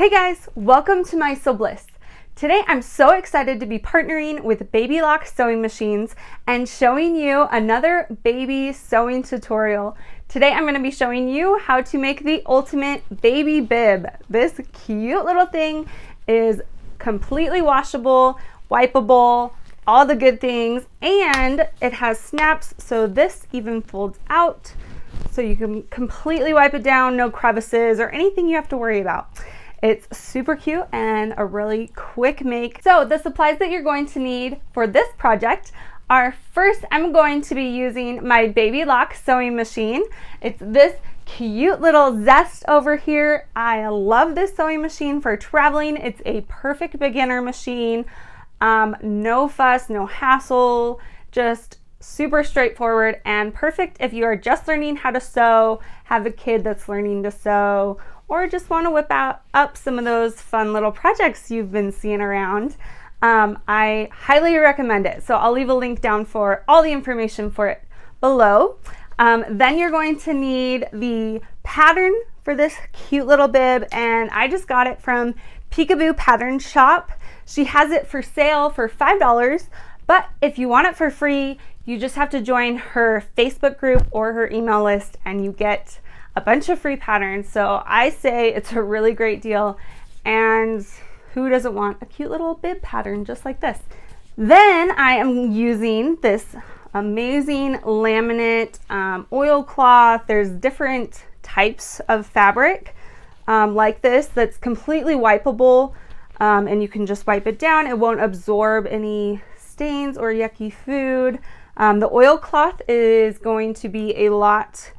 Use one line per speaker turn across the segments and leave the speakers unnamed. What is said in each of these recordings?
Hey guys, welcome to My Sew Bliss. Today I'm so excited to be partnering with Baby Lock sewing machines and showing you another baby sewing tutorial. Today I'm going to be showing you how to make the ultimate baby bib. This cute little thing is completely washable, wipeable, all the good things, and it has snaps, so this even folds out so you can completely wipe it down, no crevices or anything you have to worry about. It's super cute and a really quick make. So the supplies that you're going to need for this project are, first I'm going to be using my Baby Lock sewing machine. It's this cute little Zest over here. I love this sewing machine for traveling. It's a perfect beginner machine. No fuss, no hassle, just super straightforward and perfect if you are just learning how to sew, have a kid that's learning to sew, or just want to whip up some of those fun little projects you've been seeing around. I highly recommend it. So I'll leave a link down for all the information for it below. Then you're going to need the pattern for this cute little bib, and I just got it from Peekaboo Pattern Shop. She has it for sale for $5, but if you want it for free, you just have to join her Facebook group or her email list and you get a bunch of free patterns. So I say it's a really great deal, and who doesn't want a cute little bib pattern just like this? Then I am using this amazing laminate oilcloth. There's different types of fabric like this that's completely wipeable, and you can just wipe it down. It won't absorb any stains or yucky food. The oilcloth is going to be a lot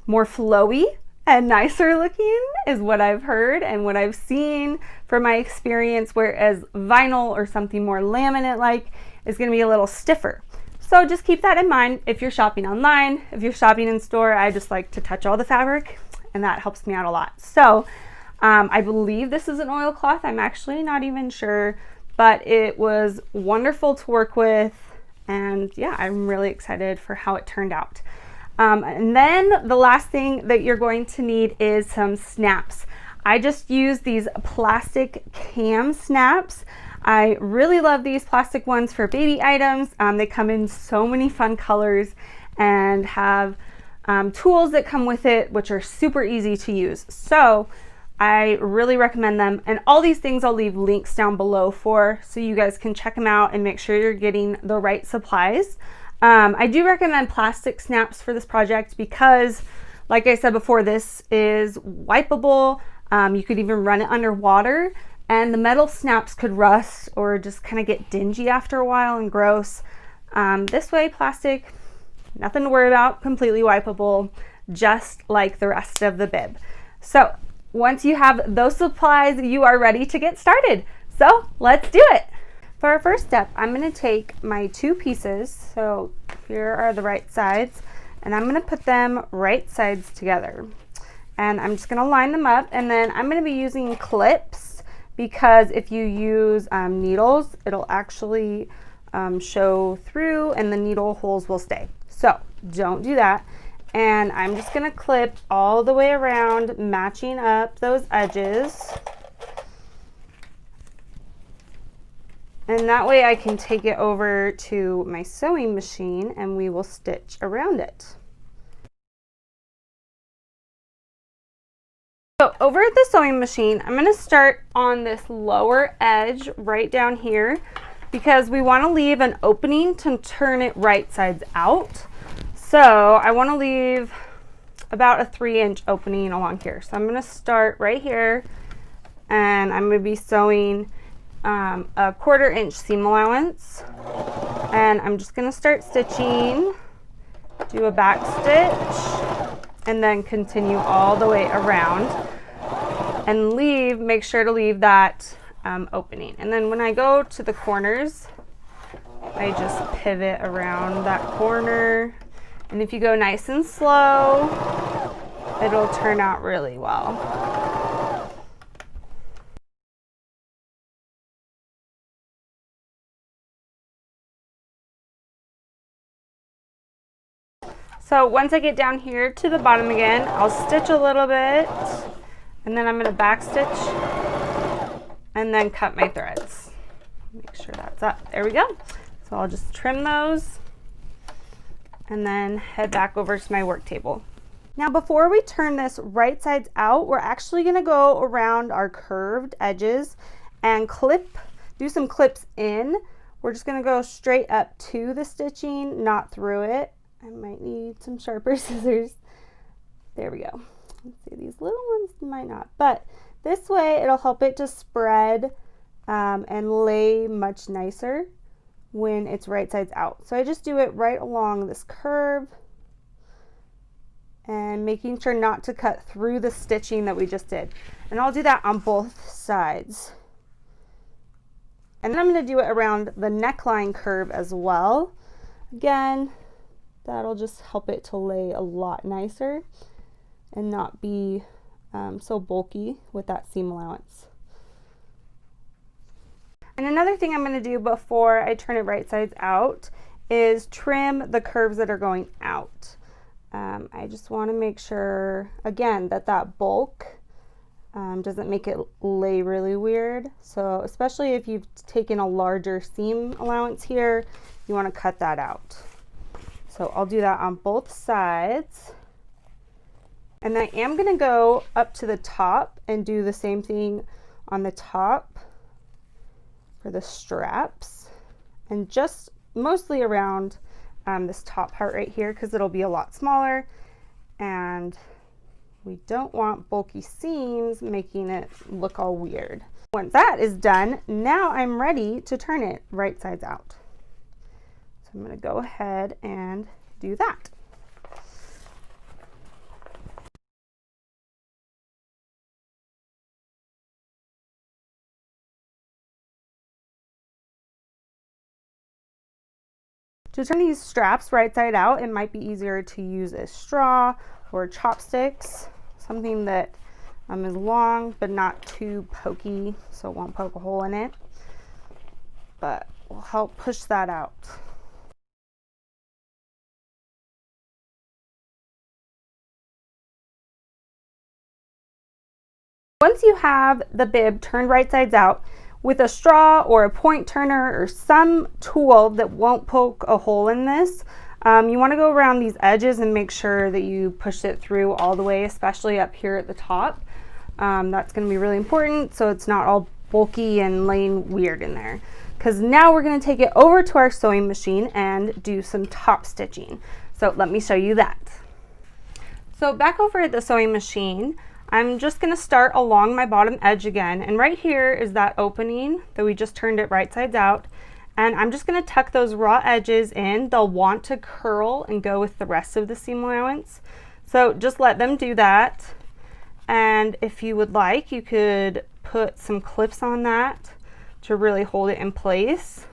more flowy and nicer looking is what I've heard and what I've seen from my experience, whereas vinyl or something more laminate like is going to be a little stiffer. So just keep that in mind if you're shopping online. If you're shopping in store, I just like to touch all the fabric and that helps me out a lot. So I believe this is an oilcloth. I'm actually not even sure, but it was wonderful to work with, and yeah, I'm really excited for how it turned out. And then the last thing that you're going to need is some snaps. I just used these plastic Kam Snaps. I really love these plastic ones for baby items. They come in so many fun colors and have tools that come with it, which are super easy to use. So I really recommend them. And all these things I'll leave links down below for, so you guys can check them out and make sure you're getting the right supplies. I do recommend plastic snaps for this project because, like I said before, this is wipeable. You could even run it underwater, and the metal snaps could rust or just kind of get dingy after a while and gross. This way, plastic, nothing to worry about, completely wipeable, just like the rest of the bib. So once you have those supplies, you are ready to get started. So let's do it. For our first step, I'm going to take my two pieces, so here are the right sides, and I'm going to put them right sides together. And I'm just going to line them up, and then I'm going to be using clips because if you use needles, it'll actually show through and the needle holes will stay. So don't do that. And I'm just going to clip all the way around, matching up those edges. And that way I can take it over to my sewing machine and we will stitch around it. So over at the sewing machine, I'm going to start on this lower edge right down here because we want to leave an opening to turn it right sides out. So I want to leave about a 3-inch opening along here. So I'm going to start right here and I'm going to be sewing a 1/4 inch seam allowance, and I'm just going to start stitching, do a back stitch, and then continue all the way around and make sure to leave that opening. And then when I go to the corners, I just pivot around that corner, and if you go nice and slow, it'll turn out really well. So once I get down here to the bottom again, I'll stitch a little bit And then I'm going to back stitch and then cut my threads. Make sure that's up. There we go. So I'll just trim those and then head back over to my work table. Now before we turn this right sides out, we're actually going to go around our curved edges and do some clips in. We're just going to go straight up to the stitching, not through it. I might need some sharper scissors. There we go. Let's see, these little ones might not, but this way it'll help it to spread and lay much nicer when it's right sides out. So I just do it right along this curve and making sure not to cut through the stitching that we just did. And I'll do that on both sides. And then I'm going to do it around the neckline curve as well. Again, that'll just help it to lay a lot nicer and not be so bulky with that seam allowance. And another thing I'm going to do before I turn it right sides out is trim the curves that are going out. I just want to make sure, again, that bulk doesn't make it lay really weird. So especially if you've taken a larger seam allowance here, you want to cut that out. So I'll do that on both sides. And I am going to go up to the top and do the same thing on the top for the straps, and just mostly around this top part right here because it'll be a lot smaller and we don't want bulky seams making it look all weird. Once that is done, now I'm ready to turn it right sides out. So I'm going to go ahead and do that. To turn these straps right side out, it might be easier to use a straw or chopsticks, something that is long but not too pokey so it won't poke a hole in it, but will help push that out. Once you have the bib turned right sides out, with a straw or a point turner or some tool that won't poke a hole in this, you want to go around these edges and make sure that you push it through all the way, especially up here at the top. That's going to be really important so it's not all bulky and laying weird in there. Because now we're going to take it over to our sewing machine and do some top stitching. So let me show you that. So back over at the sewing machine, I'm just going to start along my bottom edge again, and right here is that opening that we just turned it right sides out, and I'm just going to tuck those raw edges in. They'll want to curl and go with the rest of the seam allowance, so just let them do that. And if you would like, you could put some clips on that to really hold it in place.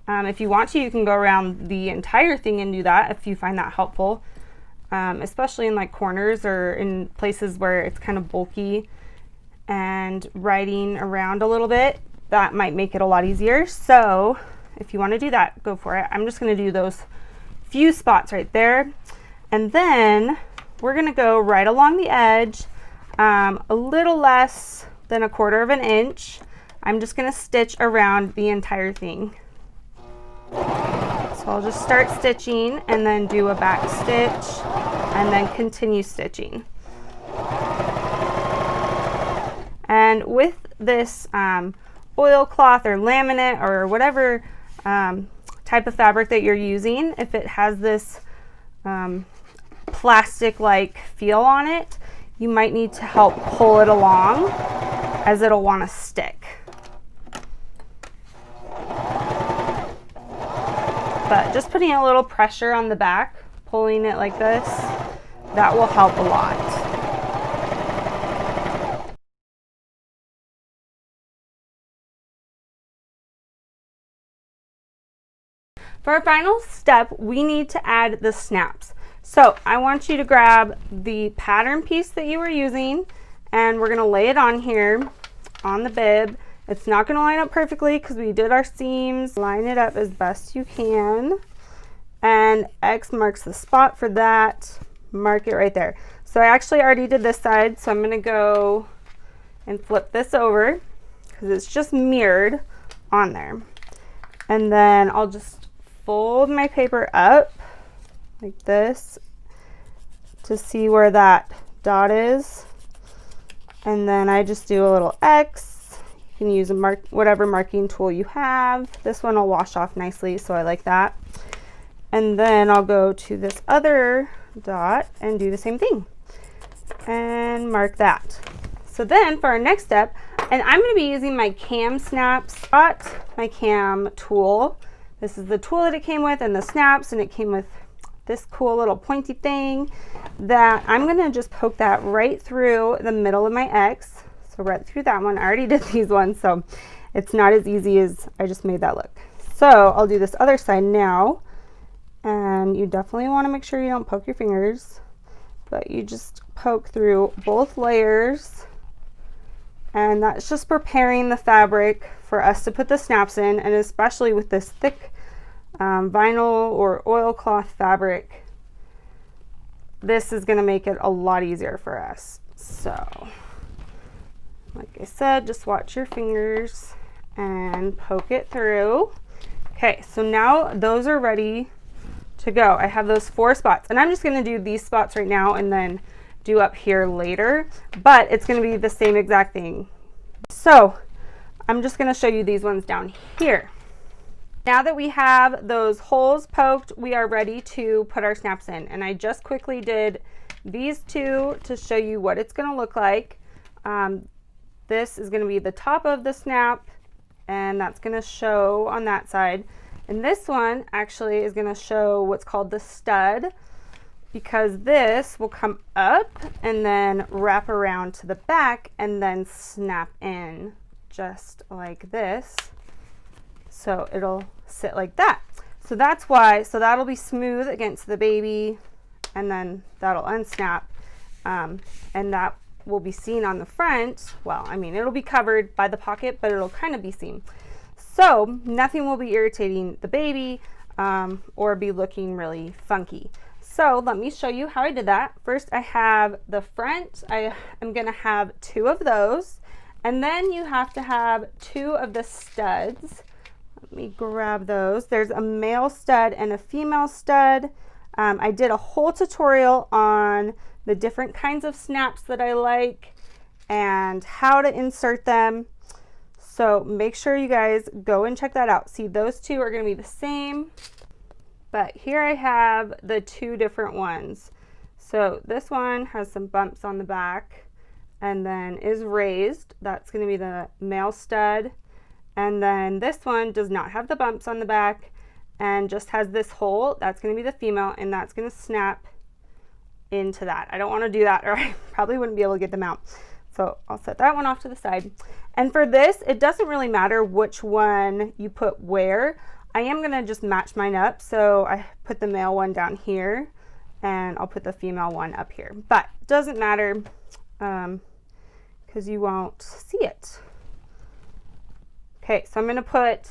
If you want to, you can go around the entire thing and do that if you find that helpful. Especially in like corners or in places where it's kind of bulky and riding around a little bit, that might make it a lot easier. So if you want to do that, go for it. I'm just going to do those few spots right there, and then we're going to go right along the edge, a little less than 1/4 of an inch. I'm just going to stitch around the entire thing. So I'll just start stitching and then do a back stitch and then continue stitching. And with this oilcloth or laminate or whatever type of fabric that you're using, if it has this plastic-like feel on it, you might need to help pull it along as it'll want to stick. But just putting a little pressure on the back, pulling it like this, that will help a lot. For our final step, we need to add the snaps. So I want you to grab the pattern piece that you were using, and we're going to lay it on here on the bib. It's not going to line up perfectly because we did our seams. Line it up as best you can, and X marks the spot for that. Mark it right there. So So I actually already did this side, so I'm going to go and flip this over because it's just mirrored on there. And then I'll just fold my paper up like this to see where that dot is. And then I just do a little X. You can use whatever marking tool you have. This one will wash off nicely, so I like that. And then I'll go to this other dot and do the same thing and mark that. So then for our next step, and I'm going to be using my Kam Snaps, my Kam tool. This is the tool that it came with and the snaps, and it came with this cool little pointy thing that I'm going to just poke that right through the middle of my X. So right through that one. I already did these ones, so it's not as easy as I just made that look. So I'll do this other side now, and you definitely want to make sure you don't poke your fingers, but you just poke through both layers, and that's just preparing the fabric for us to put the snaps in. And especially with this thick vinyl or oilcloth fabric, this is going to make it a lot easier for us. So like I said, just watch your fingers and poke it through. Okay, so now those are ready to go. I have those 4 spots, and I'm just going to do these spots right now and then do up here later, but it's going to be the same exact thing. So I'm just going to show you these ones down here. Now that we have those holes poked, we are ready to put our snaps in, and I just quickly did these 2 to show you what it's going to look like. This is going to be the top of the snap, and that's going to show on that side. And this one actually is going to show what's called the stud, because this will come up and then wrap around to the back and then snap in just like this. So it'll sit like that. So that's why, so that'll be smooth against the baby, and then that'll unsnap, and that will be seen on the front. Well, I mean, it'll be covered by the pocket, but it'll kind of be seen. So nothing will be irritating the baby or be looking really funky. So let me show you how I did that. First, I have the front. I am going to have 2 of those, and then you have to have 2 of the studs. Let me grab those. There's a male stud and a female stud. I did a whole tutorial on the different kinds of snaps that I like and how to insert them. So make sure you guys go and check that out. See, those 2 are going to be the same, but here I have the 2 different ones. So this one has some bumps on the back and then is raised. That's going to be the male stud. And then this one does not have the bumps on the back and just has this hole. That's going to be the female, and that's going to snap into that. I don't want to do that, or I probably wouldn't be able to get them out. So I'll set that one off to the side. And for this, it doesn't really matter which one you put where. I am going to just match mine up. So I put the male one down here, and I'll put the female one up here. But it doesn't matter because you won't see it. Okay, so I'm going to put,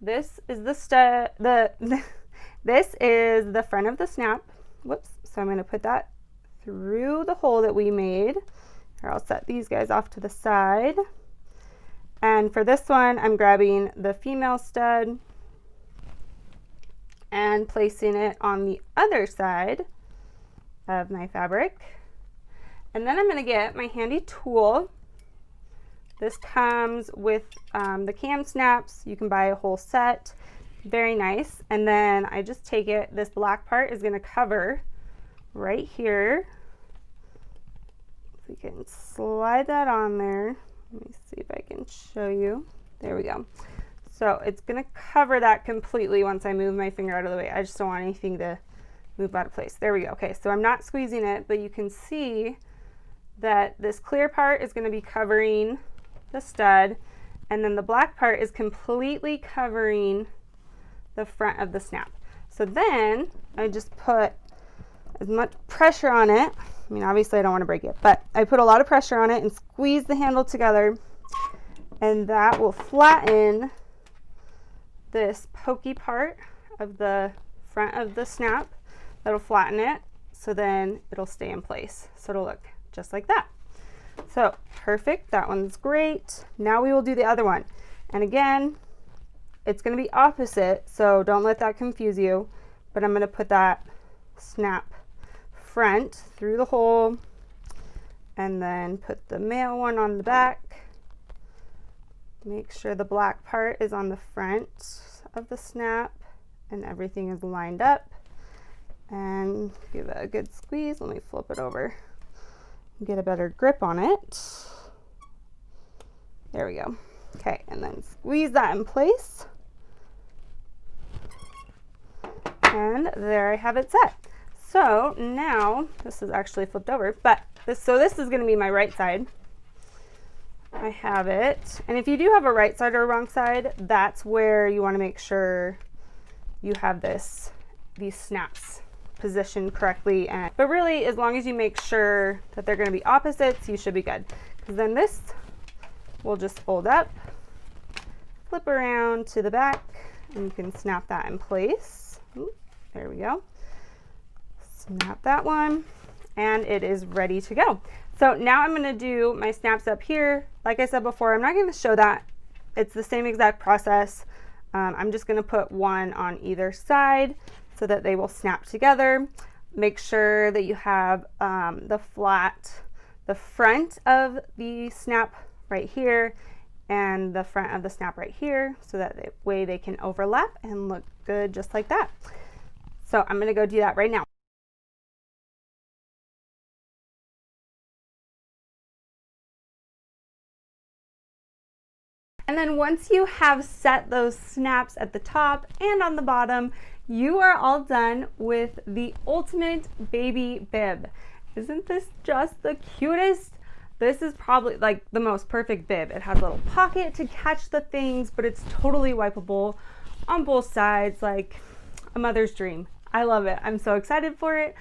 this is the stud, this is the front of the snap. Whoops. So I'm going to put that through the hole that we made. Here, I'll set these guys off to the side. And for this one, I'm grabbing the female stud and placing it on the other side of my fabric. And then I'm going to get my handy tool. This comes with the Kam Snaps. You can buy a whole set. Very nice. And then I just take it, this black part is going to cover right here. If we can slide that on there. Let me see if I can show you. There we go. So it's going to cover that completely once I move my finger out of the way. I just don't want anything to move out of place. There we go. Okay, so I'm not squeezing it, but you can see that this clear part is going to be covering the stud, and then the black part is completely covering the front of the snap. So then I just put as much pressure on it. I mean, obviously I don't want to break it, but I put a lot of pressure on it and squeeze the handle together, and that will flatten this pokey part of the front of the snap. That'll flatten it so then it'll stay in place. So it'll look just like that. So perfect, that one's great. Now we will do the other one. And again, it's gonna be opposite, so don't let that confuse you, but I'm gonna put that snap front through the hole and then put the male one on the back. Make sure the black part is on the front of the snap and everything is lined up, and give it a good squeeze. Let me flip it over and get a better grip on it. There we go. Okay, and then squeeze that in place. And there I have it set. So now, this is actually flipped over, but this is gonna be my right side. I have it, and if you do have a right side or a wrong side, that's where you wanna make sure you have these snaps positioned correctly. But really, as long as you make sure that they're gonna be opposites, you should be good. Because then this will just fold up, flip around to the back, and you can snap that in place. Ooh, there we go. Snap that one, and it is ready to go. So now I'm gonna do my snaps up here. Like I said before, I'm not gonna show that. It's the same exact process. I'm just gonna put one on either side so that they will snap together. Make sure that you have the front of the snap right here and the front of the snap right here, so that way they can overlap and look good just like that. So I'm gonna go do that right now. And then once you have set those snaps at the top and on the bottom, you are all done with the ultimate baby bib. Isn't this just the cutest? This is probably like the most perfect bib. It has a little pocket to catch the things, but it's totally wipeable on both sides, like a mother's dream. I love it. I'm so excited for it.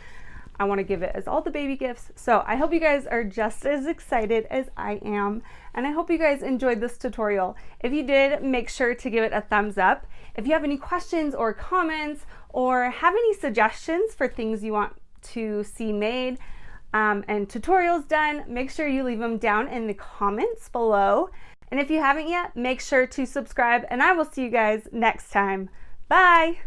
I want to give it as all the baby gifts. So I hope you guys are just as excited as I am. And I hope you guys enjoyed this tutorial. If you did, make sure to give it a thumbs up. If you have any questions or comments or have any suggestions for things you want to see made and tutorials done, make sure you leave them down in the comments below. And if you haven't yet, make sure to subscribe, and I will see you guys next time. Bye.